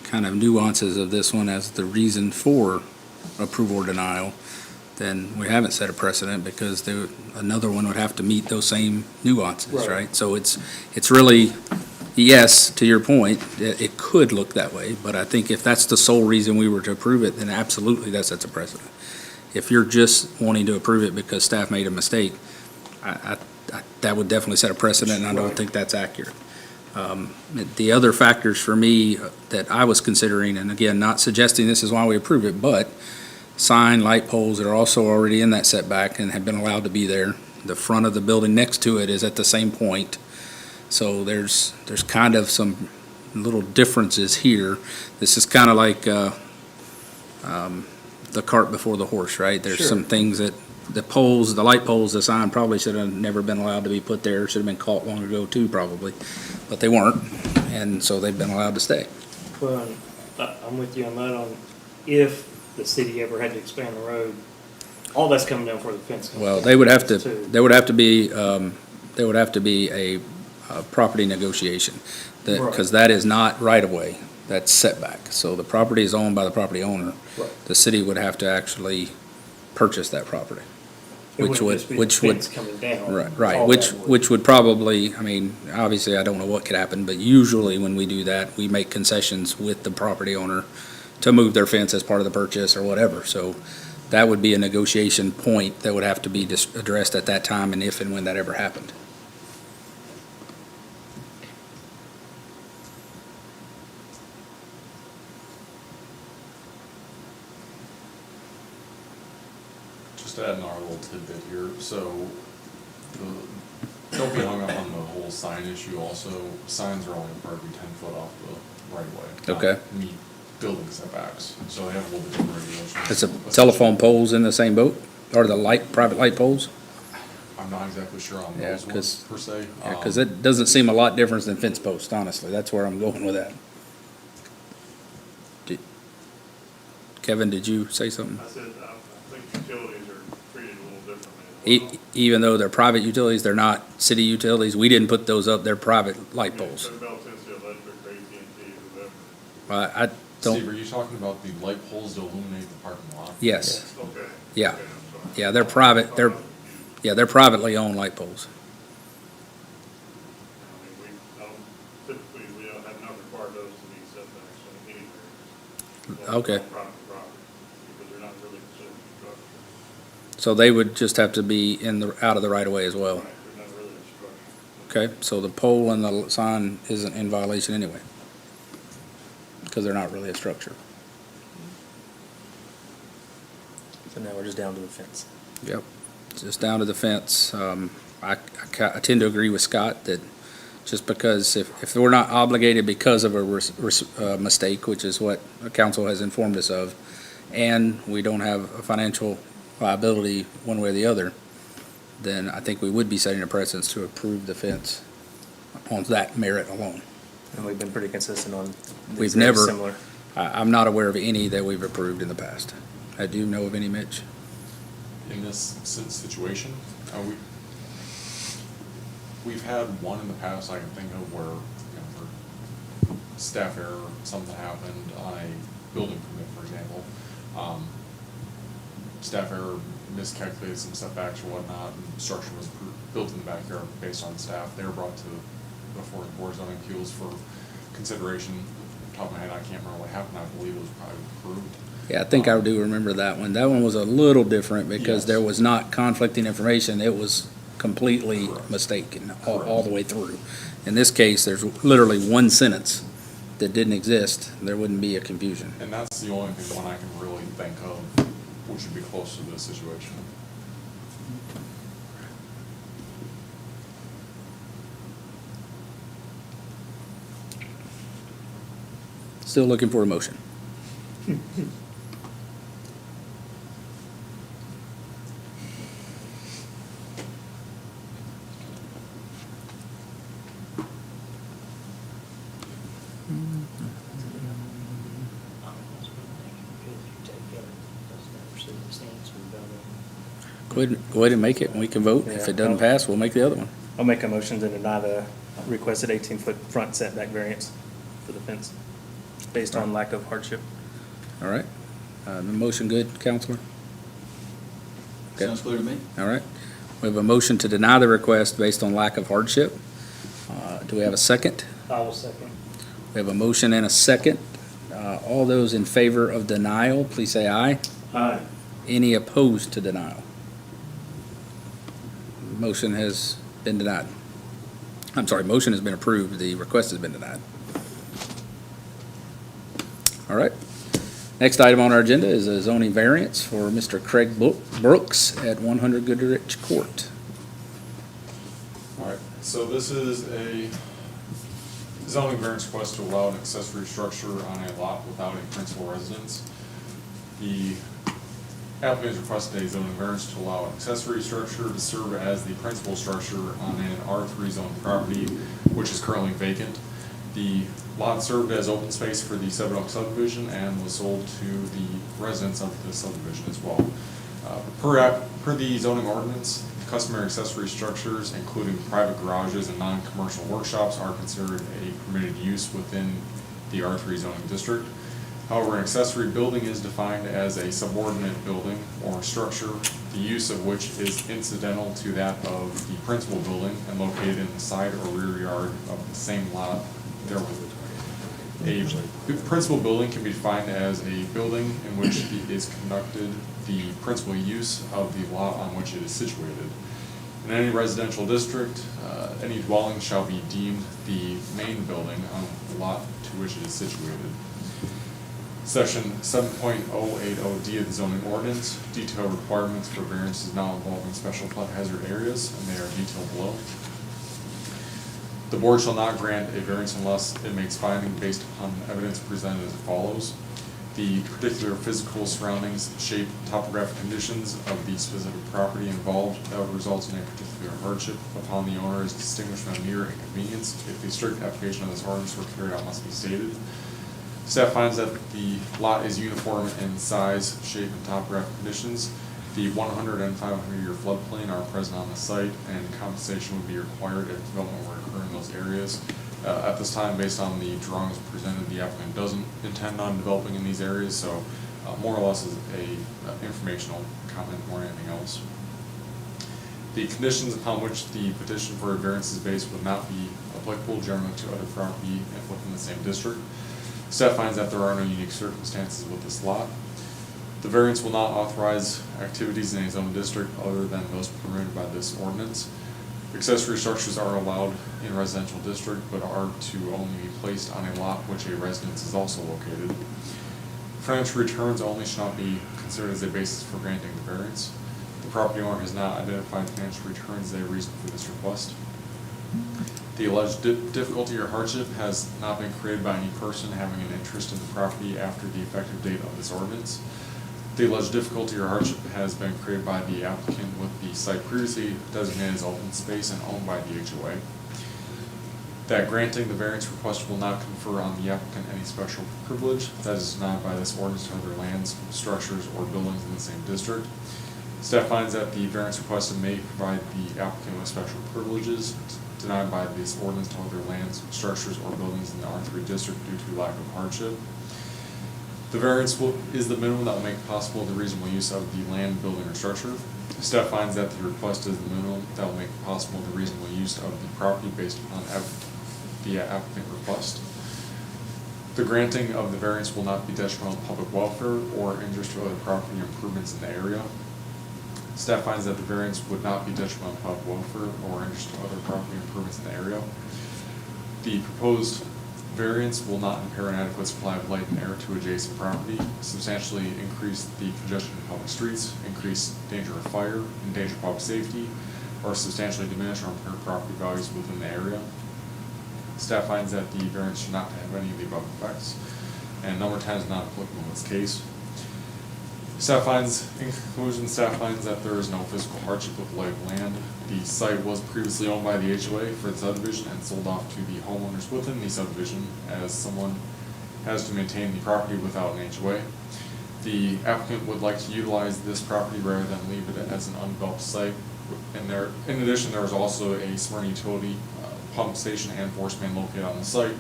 kind of nuances of this one as the reason for approval or denial, then we haven't set a precedent because another one would have to meet those same nuances, Right. right? So it's really, yes, to your point, it could look that way, but I think if that's the sole reason we were to approve it, then absolutely that sets a precedent. If you're just wanting to approve it because staff made a mistake, that would definitely set a precedent, and I don't Right. think that's accurate. The other factors for me that I was considering, and again, not suggesting this is why we approve it, but sign, light poles that are also already in that setback and have been allowed to be there. The front of the building next to it is at the same point. So there's kind of some little differences here. This is kind of like the cart before the horse, right? There's Sure. some things that, the poles, the light poles, the sign probably should have never been allowed to be put there, should have been caught long ago too, probably. But they weren't, and so they've been allowed to stay. Well, I'm with you on that on, if the city ever had to expand the road, all that's coming down for the fence. comes Well, down they would have to, too. there would have to be a property negotiation. Right. Because that is not right-of-way, that's setback. So the property is owned by the property owner. Right. The city would have to actually purchase that property. It which wouldn't would- just be the which would- fence coming down. Right, All which, that would. which would probably, I mean, obviously, I don't know what could happen, but usually when we do that, we make concessions with the property owner to move their fence as part of the purchase or whatever. So that would be a negotiation point that would have to be addressed at that time and if and when that ever happened. Just to add another little tidbit here, so don't be hung up on the whole sign issue also. Signs are only required to be 10 foot off the right of way. Okay. Not meet building setbacks, so they have a little bit different regulations. Is the telephone poles in the same boat, or the private light poles? I'm not exactly sure on Yeah, those 'cause- ones per se. Yeah, because it doesn't seem a lot different than fence posts, honestly. That's where I'm going with that. Kevin, did you say something? I said, I think utilities are treated a little differently as well. Even though they're private utilities, they're not city utilities. We didn't put those up, they're private light poles. They're built into electric, AT&T, whoever. I Steve, don't, are you talking about the light poles to illuminate the parking lot? yes, Okay. Yeah. Okay, I'm sorry. yeah, they're private, they're privately owned light poles. I mean, we don't have not required those to be setbacks anywhere. Okay. Private property. So they would just have to be out of the right of way as well. There's not really a structure. Okay, so the pole and the sign isn't in violation anyway, because they're not really a structure. So now we're just down to the fence. Yep, just down to the fence. I tend to agree with Scott that just because if we're not obligated because of a mistake, which is what the council has informed us of, and we don't have a financial liability one way or the other, then I think we would be setting a precedence to approve the fence on that merit alone. And we've been pretty consistent on We've these very never- similar. I'm not aware of any that we've approved in the past. I do know of any, Mitch? In this situation, we've had one in the past I can think of where, for staff error, something happened on a building permit, for example. Staff error miscalculated some setbacks or whatnot, and structure was built in the backyard based on staff. They were brought before the Board of Zoning Appeals for consideration. Off the top of my head, I can't remember what happened. I believe it was probably approved. Yeah, I think I do remember that one. That one was a little different because Yes. there was not conflicting information. It was completely Correct. mistaken all the way through. In this case, there's literally one sentence that didn't exist. There wouldn't be a confusion. And that's the only one I can really think of, which would be close to this situation. Still looking for a motion. Go ahead and make it, and we can vote. If it doesn't pass, we'll make the other one. I'll make a motion to deny the requested 18-foot front setback variance for the fence, based on lack of hardship. All right? The motion good, Counselor? Okay. Sounds clear to me. All right. We have a motion to deny the request based on lack of hardship. Do we have a second? I will second. We have a motion and a second. All those in favor of denial, please say aye. Aye. Any opposed to denial? Motion has been denied. I'm sorry, motion has been approved. The request has been denied. All right. Next item on our agenda is a zoning variance for Mr. Craig Brooks at 100 Goodrich Court. All right, so this is a zoning variance request to allow an accessory structure on a lot without a principal residence. The applicant has requested a zoning variance to allow an accessory structure to serve as the principal structure on an R3 zone property, which is currently vacant. The lot served as open space for the Seven Oaks subdivision and was sold to the residents of the subdivision as well. Per the zoning ordinance, customary accessory structures, including private garages and non-commercial workshops, are considered a permitted use within the R3 zoning district. However, an accessory building is defined as a subordinate building or structure, the use of which is incidental to that of the principal building and located in the side or rear yard of the same lot therewith. A principal building can be defined as a building in which is conducted the principal use of the lot on which it is situated. In any residential district, any dwelling shall be deemed the main building on the lot to which it is situated. Section 7.080D of the zoning ordinance detail requirements for variances now involving special flood hazard areas, and they are detailed below. The board shall not grant a variance unless it makes finding based upon evidence presented as follows. The particular physical surroundings, shape, topographic conditions of the specific property involved that would result in a particular hardship upon the owner is distinguished from mere inconvenience. If the strict application of this ordinance were carried out, must be stated. Staff finds that the lot is uniform in size, shape, and topographic conditions. The 100 and 500-year floodplain are present on the site, and compensation would be required if development were to occur in those areas. At this time, based on the drawings presented, the applicant doesn't intend on developing in these areas, so more or less is a informational comment more than anything else. The conditions upon which the petition for a variance is based would not be applicable generally to other property within the same district. Staff finds that there are no unique circumstances with this lot. The variance will not authorize activities in a zone district other than those permitted by this ordinance. Accessory structures are allowed in residential district, but are to only be placed on a lot which a residence is also located. Financial returns only should not be considered as a basis for granting the variance. The property owner has not identified financial returns as a reason for this request. The alleged difficulty or hardship has not been created by any person having an interest in the property after the effective date of this ordinance. The alleged difficulty or hardship has been created by the applicant with the site previously designated as open space and owned by the HOA. That granting the variance request will not confer on the applicant any special privilege that is denied by this ordinance to other lands, structures, or buildings in the same district. Staff finds that the variance requested may provide the applicant with special privileges denied by this ordinance to other lands, structures, or buildings in the R3 district due to lack of hardship. The variance is the minimum that will make possible the reasonable use of the land, building, or structure. Staff finds that the request is the minimum that will make possible the reasonable use of the property based upon the applicant request. The granting of the variance will not be detrimental to public welfare or injurious to other property improvements in the area. Staff finds that the variance would not be detrimental to public welfare or injurious to other property improvements in the area. The proposed variance will not impair an adequate supply of light and air to adjacent property, substantially increase the congestion of public streets, increase danger of fire, endanger public safety, or substantially diminish or impair property values within the area. Staff finds that the variance should not have any of the above effects, and number 10 is not applicable in this case. In conclusion, staff finds that there is no physical hardship with the lay of land. The site was previously owned by the HOA for the subdivision and sold off to the homeowners within the subdivision, as someone has to maintain the property without an HOA. The applicant would like to utilize this property rather than leave it as an undeveloped site. In addition, there is also a Smyrna utility pump station and force main located on the site,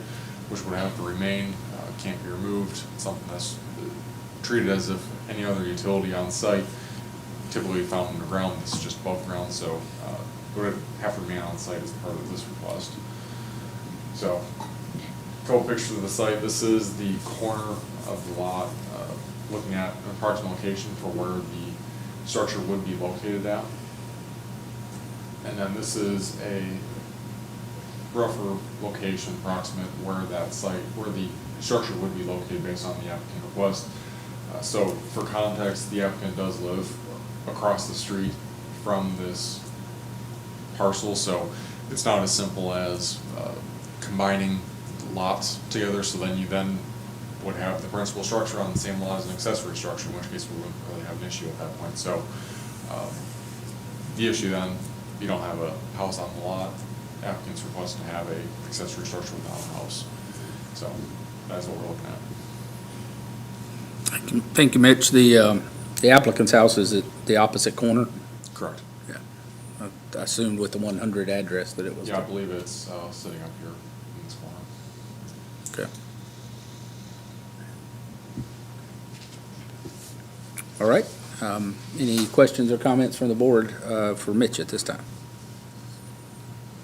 which would have to remain, can't be removed. It's something that's treated as if any other utility on site, typically found underground. This is just above ground, so would have to remain on site as part of this request. So, a couple pictures of the site. This is the corner of the lot, looking at an approximate location for where the structure would be located at. And then this is a rougher location, approximate, where the structure would be located based on the applicant request. So for context, the applicant does live across the street from this parcel, so it's not as simple as combining lots together, so then you would have the principal structure on the same lot as an accessory structure, in which case we wouldn't really have an issue at that point. So the issue then, you don't have a house on the lot, applicant's request to have a accessory structure without a house. So that's what we're looking at. Thank you, Mitch. The applicant's house is at the opposite corner? Correct. Yeah. I assumed with the 100 address that it was. Yeah, I believe it's sitting up here in this corner. Okay. All right. Any questions or comments from the board for Mitch at this time?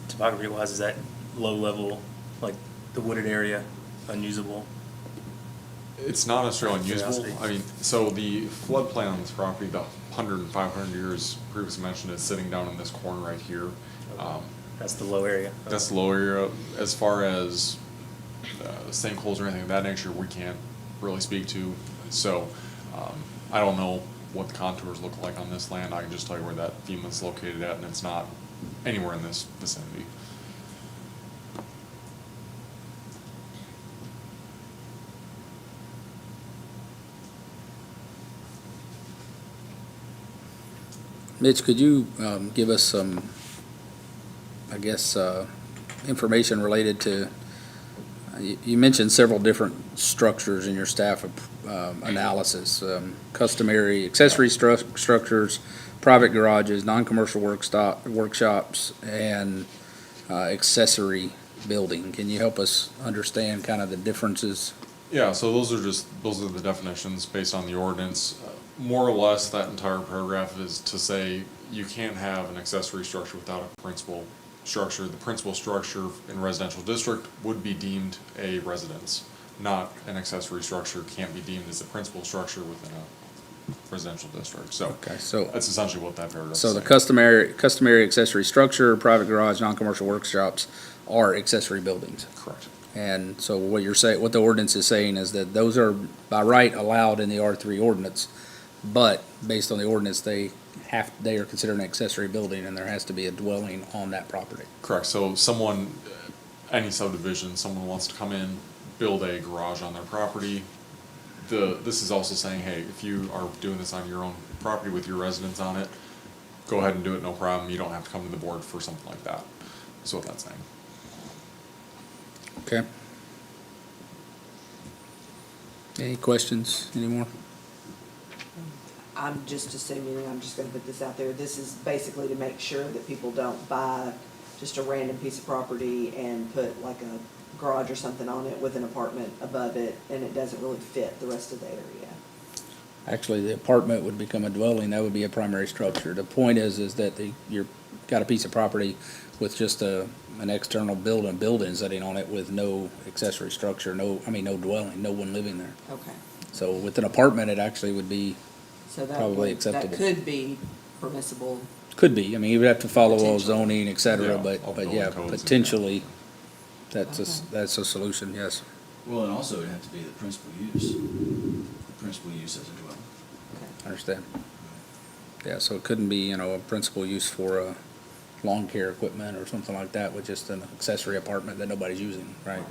Topography-wise, is that low level, like the wooded area, unusable? It's not necessarily Out of unusable. curiosity. I mean, so the floodplain on this property, the 100 and 500 years previously mentioned, is sitting down in this corner right here. That's the low area? That's the low area. As far as sinkholes or anything of that nature, we can't really speak to. So I don't know what the contours look like on this land. I can just tell you where that FEMA's located at, and it's not anywhere in this vicinity. Mitch, could you give us some, I guess, information related to, you mentioned several different structures in your staff analysis, customary accessory structures, private garages, non-commercial workshops, and accessory building. Can you help us understand kind of the differences? Yeah, so those are the definitions based on the ordinance. More or less, that entire paragraph is to say you can't have an accessory structure without a principal structure. The principal structure in residential district would be deemed a residence, not an accessory structure can't be deemed as a principal structure within residential district. So Okay, so, that's essentially what that paragraph is so the saying. customary accessory structure, private garage, non-commercial workshops are accessory buildings. Correct. And so what you're saying, what the ordinance is saying is that those are by right allowed in the R3 ordinance, but based on the ordinance, they are considered an accessory building and there has to be a dwelling on that property. Correct. So someone, any subdivision, someone wants to come in, build a garage on their property. This is also saying, hey, if you are doing this on your own property with your residents on it, go ahead and do it, no problem. You don't have to come to the board for something like that. That's what that's saying. Okay? Any questions anymore? I'm just assuming, and I'm just gonna put this out there, this is basically to make sure that people don't buy just a random piece of property and put like a garage or something on it with an apartment above it, and it doesn't really fit the rest of the area. Actually, the apartment would become a dwelling, that would be a primary structure. The point is that you're, got a piece of property with just an external building setting on it with no accessory structure, no dwelling, no one living there. Okay. So with an apartment, it actually would be, So that Probably would, acceptable. that could be permissible. could be, I mean, you would have to follow all Potentially. zoning, et cetera, Yeah, but all yeah, building codes and- potentially, that's Okay. that's a solution, yes. Well, and also it'd have to be the principal use as a dwelling. I understand. Yeah, so it couldn't be, a principal use for lawn care equipment or something like that with just an accessory apartment that nobody's using, right?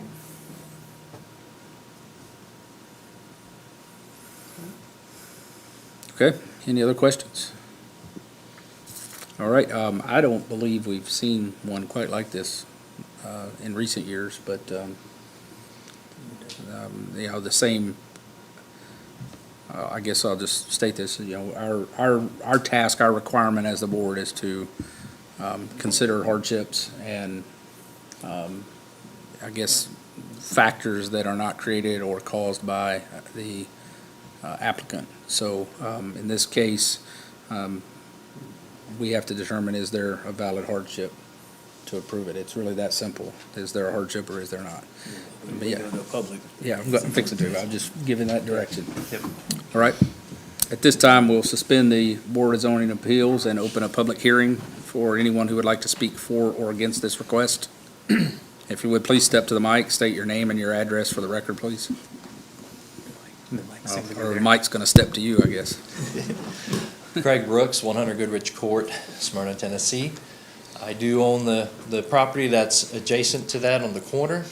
Okay, any other questions? All right, I don't believe we've seen one quite like this, in recent years, but, the same, I guess I'll just state this, our task, our requirement as the board is to, consider hardships and, I guess, factors that are not created or caused by the applicant. So, in this case, we have to determine, is there a valid hardship to approve it? It's really that simple. Is there a hardship or is there not? But yeah. Yeah, I'm fixing to. I'm just giving that direction. Yep. All right. At this time, we'll suspend the Board of Zoning Appeals and open a public hearing for anyone who would like to speak for or against this request. If you would, please step to the mic, state your name and your address for the record, please. Or the mic's gonna step to you, I guess. Craig Brooks, 100 Goodrich Court, Smyrna, Tennessee. I do own the property that's adjacent to that on the corner.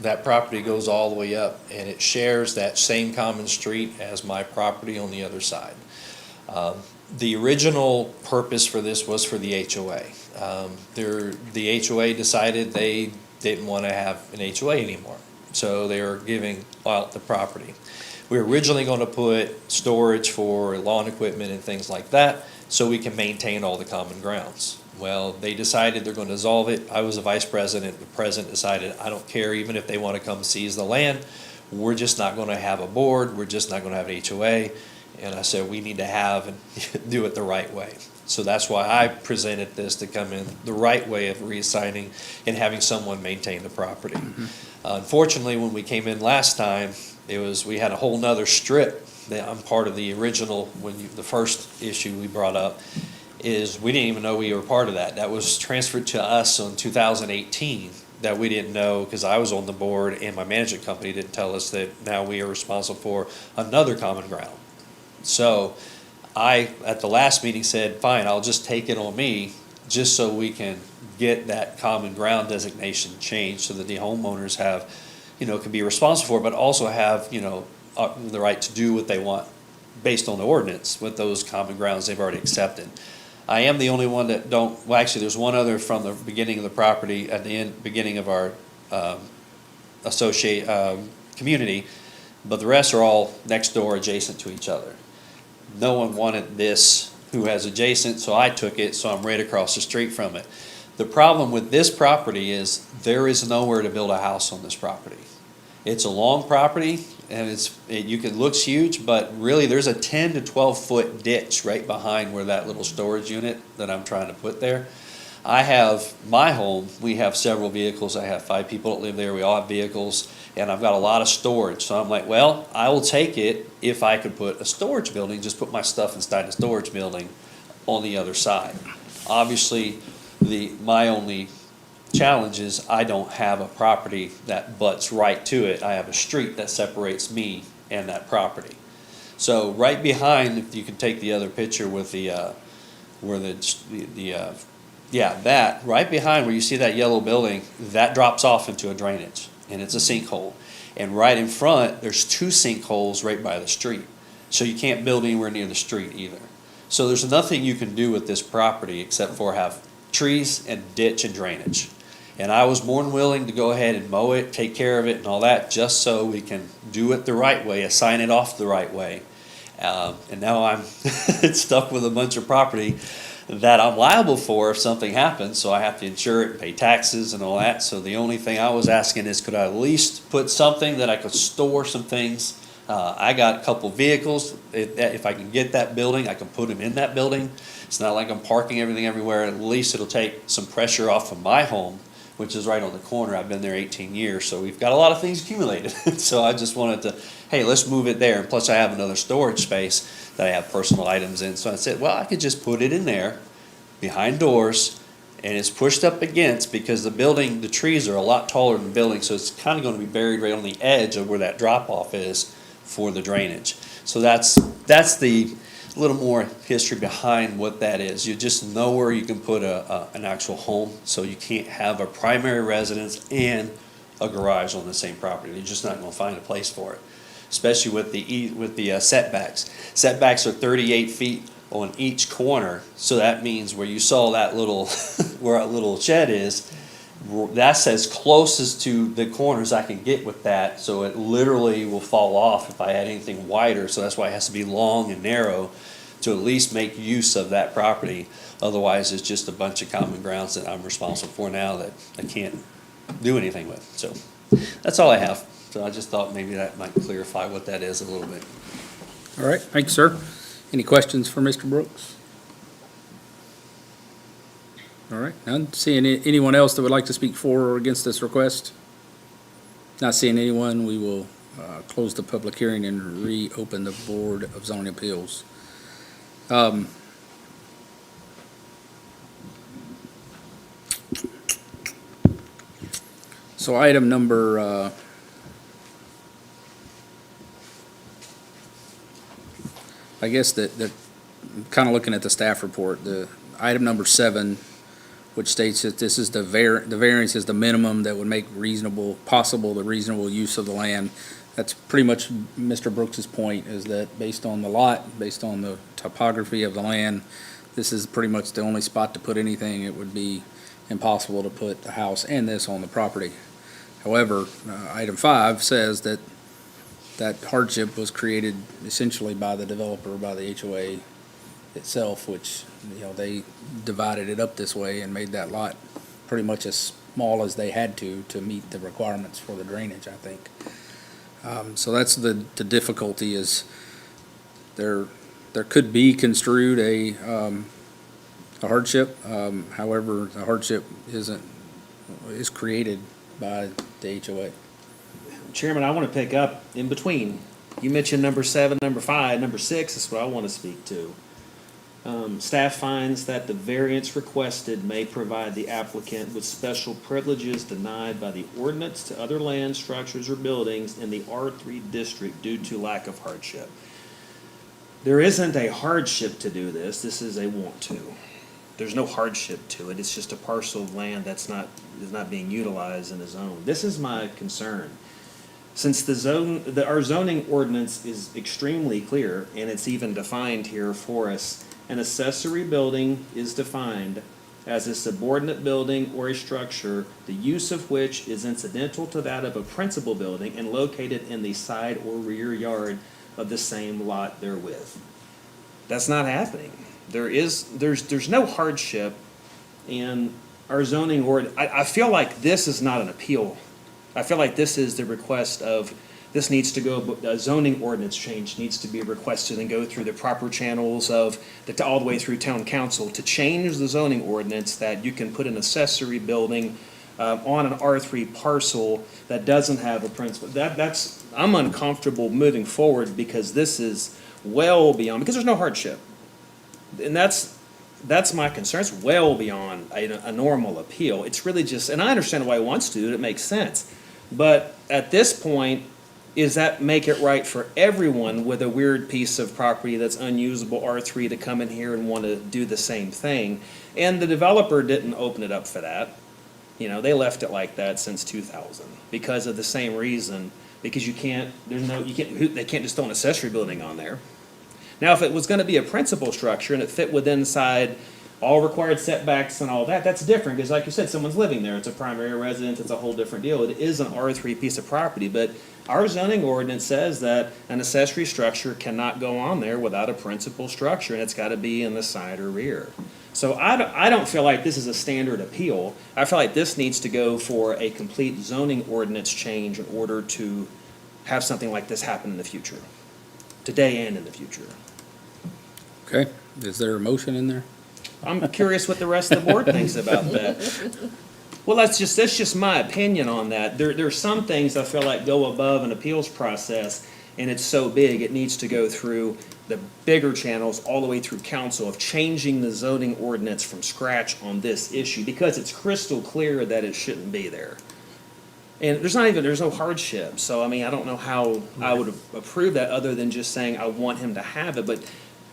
That property goes all the way up, and it shares that same common street as my property on the other side. The original purpose for this was for the HOA. The HOA decided they didn't want to have an HOA anymore, so they were giving out the property. We were originally going to put storage for lawn equipment and things like that, so we can maintain all the common grounds. Well, they decided they're going to dissolve it. I was a vice president. The president decided, I don't care, even if they want to come seize the land, we're just not going to have a board, we're just not going to have an HOA. And I said, we need to have and do it the right way. So that's why I presented this to come in the right way of reassigning and having someone maintain the property. Unfortunately, when we came in last time, we had a whole nother strip that I'm part of the original, the first issue we brought up, is we didn't even know we were part of that. That was transferred to us in 2018 that we didn't know, because I was on the board and my management company didn't tell us that now we are responsible for another common ground. So I, at the last meeting, said, fine, I'll just take it on me, just so we can get that common ground designation changed so that the homeowners have, can be responsible for it, but also have, the right to do what they want based on the ordinance with those common grounds they've already accepted. I am the only one that well, actually, there's one other from the beginning of the property at the beginning of our community, but the rest are all next door adjacent to each other. No one wanted this who has adjacent, so I took it, so I'm right across the street from it. The problem with this property is there is nowhere to build a house on this property. It's a long property, and it looks huge, but really there's a 10 to 12 foot ditch right behind where that little storage unit that I'm trying to put there. I have my home, we have several vehicles. I have 5 people that live there. We all have vehicles, and I've got a lot of storage. So I'm like, well, I will take it if I could put a storage building, just put my stuff inside the storage building on the other side. Obviously, my only challenge is I don't have a property that butts right to it. I have a street that separates me and that property. So right behind, if you can take the other picture with that, right behind where you see that yellow building, that drops off into a drainage, and it's a sinkhole. And right in front, there's 2 sinkholes right by the street. So you can't build anywhere near the street either. So there's nothing you can do with this property except for have trees and ditch and drainage. And I was more than willing to go ahead and mow it, take care of it and all that, just so we can do it the right way, assign it off the right way. And now I'm stuck with a bunch of property that I'm liable for if something happens, so I have to insure it and pay taxes and all that. So the only thing I was asking is, could I at least put something that I could store some things? I got a couple vehicles. If I can get that building, I can put them in that building. It's not like I'm parking everything everywhere. At least it'll take some pressure off of my home, which is right on the corner. I've been there 18 years, so we've got a lot of things accumulated. So I just wanted to, hey, let's move it there. And plus I have another storage space that I have personal items in. So I said, well, I could just put it in there behind doors, and it's pushed up against, because the building, the trees are a lot taller than the building, so it's kind of going to be buried right on the edge of where that drop off is for the drainage. So that's the little more history behind what that is. You just know where you can put an actual home, so you can't have a primary residence and a garage on the same property. You're just not going to find a place for it, especially with the setbacks. Setbacks are 38 feet on each corner, so that means where you saw that little where a little shed is, that's as closest to the corners I can get with that, so it literally will fall off if I had anything wider. So that's why it has to be long and narrow to at least make use of that property. Otherwise, it's just a bunch of common grounds that I'm responsible for now that I can't do anything with. So that's all I have. So I just thought maybe that might clarify what that is a little bit. All right, thank you, sir. Any questions for Mr. Brooks? All right, none. Seeing anyone else that would like to speak for or against this request? Not seeing anyone, we will close the public hearing and reopen the Board of Zoning Appeals. So item number, I guess that kind of looking at the staff report, the item number 7, which states that this is the variance is the minimum that would make possible the reasonable use of the land. That's pretty much Mr. Brooks's point, is that based on the lot, based on the topography of the land, this is pretty much the only spot to put anything. It would be impossible to put a house and this on the property. However, item 5 says that hardship was created essentially by the developer, by the HOA itself, which, they divided it up this way and made that lot pretty much as small as they had to meet the requirements for the drainage, I think. So that's the difficulty, is there could be construed a hardship. However, the hardship is created by the HOA. Chairman, I want to pick up in between. You mentioned number 7, number 5, number 6 is what I want to speak to. Staff finds that the variance requested may provide the applicant with special privileges denied by the ordinance to other land, structures, or buildings in the R3 district due to lack of hardship. There isn't a hardship to do this. This is a want to. There's no hardship to it. It's just a parcel of land is not being utilized in a zone. This is my concern. Since our zoning ordinance is extremely clear, and it's even defined here for us, an accessory building is defined as a subordinate building or a structure, the use of which is incidental to that of a principal building and located in the side or rear yard of the same lot therewith. That's not happening. There's no hardship in our zoning ordinance. I feel like this is not an appeal. I feel like this is the request of, this needs to go, a zoning ordinance change needs to be requested and go through the proper channels of, all the way through town council to change the zoning ordinance that you can put an accessory building on an R3 parcel that doesn't have a principal. I'm uncomfortable moving forward because this is well beyond, because there's no hardship. And that's my concern. It's well beyond a normal appeal. It's really just, and I understand why he wants to, it makes sense. But at this point, is that make it right for everyone with a weird piece of property that's unusable R3 to come in here and want to do the same thing? And the developer didn't open it up for that. You know, they left it like that since 2000 because of the same reason, because they can't just throw an accessory building on there. Now, if it was gonna be a principal structure and it fit within inside all required setbacks and all that, that's different, because like you said, someone's living there, it's a primary residence, it's a whole different deal. It is an R3 piece of property, but our zoning ordinance says that an accessory structure cannot go on there without a principal structure, and it's gotta be in the side or rear. So I don't feel like this is a standard appeal. I feel like this needs to go for a complete zoning ordinance change in order to have something like this happen in the future, today and in the future. Okay, is there a motion in there? I'm curious what the rest of the board thinks about that. Well, that's just my opinion on that. There's some things I feel like go above an appeals process, and it's so big, it needs to go through the bigger channels all the way through council of changing the zoning ordinance from scratch on this issue, because it's crystal clear that it shouldn't be there. And there's no hardship, so I mean, I don't know how I would approve that other than just saying I want him to have it, but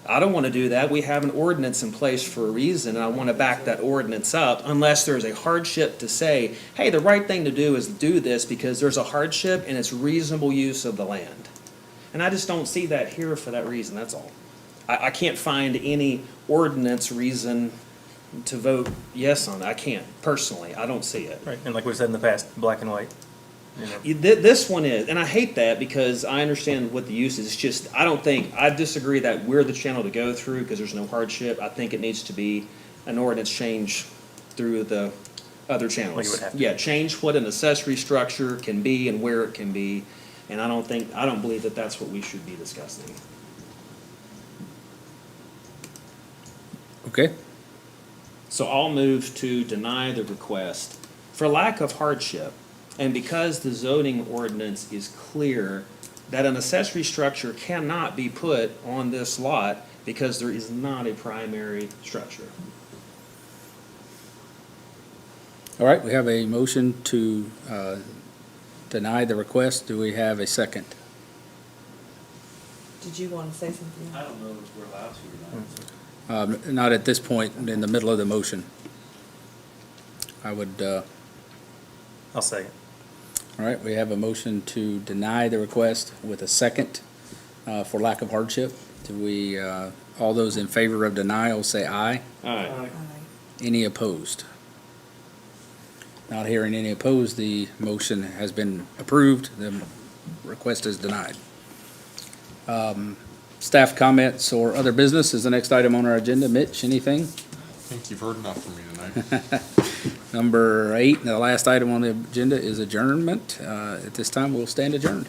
I don't wanna do that. We have an ordinance in place for a reason, and I wanna back that ordinance up unless there's a hardship to say, hey, the right thing to do is do this because there's a hardship and it's reasonable use of the land. And I just don't see that here for that reason, that's all. I can't find any ordinance reason to vote yes on it. I can't, personally, I don't see it. Right, and like we've said in the past, black and white. You know. This one is, and I hate that because I understand what the use is, it's just, I disagree that we're the channel to go through because there's no hardship. I think it needs to be an ordinance change through the other channels. Like it would have to. Yeah, change what an accessory structure can be and where it can be, and I don't believe that that's what we should be discussing. Okay, So I'll move to deny the request for lack of hardship, and because the zoning ordinance is clear that an accessory structure cannot be put on this lot because there is not a primary structure. all right, we have a motion to deny the request. Do we have a second? Did you want to say something? I don't know if we're allowed to or not. Not at this point, in the middle of the motion. I would, I'll second. all right, we have a motion to deny the request with a second for lack of hardship. Do we, all those in favor of denial say aye. All right. Any opposed? Not hearing any opposed, the motion has been approved. The request is denied. Staff comments or other business is the next item on our agenda. Mitch, anything? I think you've heard enough from me tonight. Number 8, the last item on the agenda is adjournment. At this time, we'll stand adjourned.